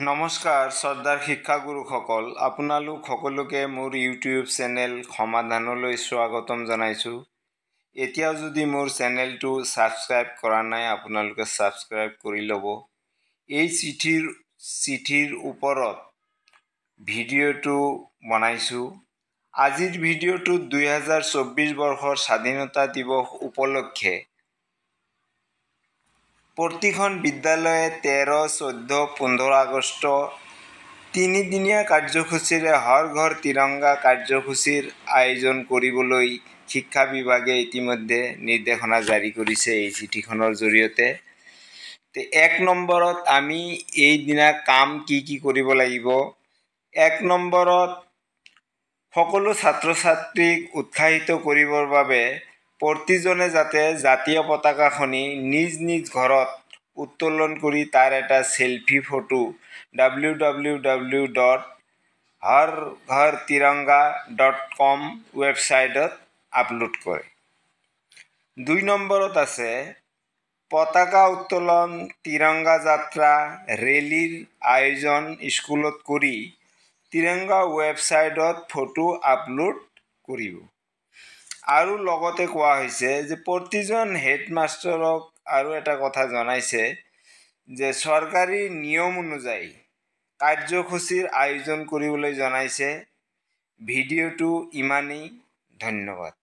নমস্কাৰ শ্ৰদ্ধাৰ শিক্ষাগুৰুসকল, আপোনালোক সকলোকে মোৰ ইউটিউব চেনেল সমাধানলৈ স্বাগতম জনাইছোঁ। এতিয়াও যদি মোৰ চেনেলটো ছাবস্ক্ৰাইব কৰা নাই, আপোনালোকে ছাবস্ক্ৰাইব কৰি ল'ব। এই চিঠিৰ ওপৰত ভিডিঅ'টো বনাইছোঁ। আজিৰ ভিডিঅ'টোত 2024 বৰ্ষৰ স্বাধীনতা দিৱস উপলক্ষে প্ৰতিখন বিদ্যালয়ে 13, 14, 15 আগষ্ট তিনিদিনীয়া কাৰ্যসূচীৰে হৰ ঘৰ তিৰংগা কাৰ্যসূচীৰ আয়োজন কৰিবলৈ শিক্ষা বিভাগে ইতিমধ্যে নিৰ্দেশনা জাৰি কৰিছে এই চিঠিখনৰ জৰিয়তে। 1 নম্বৰত আমি এইদিনা কাম কি কৰিব লাগিব। 1 নম্বৰত সকলো ছাত্ৰ ছাত্ৰীক উৎসাহিত কৰিবৰ বাবে প্ৰতিজনে যাতে জাতীয় পতাকাখনি নিজ নিজ ঘৰত উত্তোলন কৰি তাৰ এটা সেলফি ফটো www.harghartiranga.com ৱেবছাইটত আপলোড কৰে। 2 নম্বৰত আছে পতাকা উত্তোলন, তিৰংগা যাত্ৰা, ৰেলীৰ আয়োজন স্কুলত কৰি তিৰংগা ৱেবছাইটত ফটো আপলোড কৰিব। আৰু লগতে কোৱা হৈছে যে প্ৰতিজন হেডমাষ্টাৰক আৰু এটা কথা জনাইছে যে চৰকাৰী নিয়ম অনুযায়ী কাৰ্যসূচীৰ আয়োজন কৰিবলৈ জনাইছে। ভিডিঅ'টো ইমানেই। ধন্যবাদ।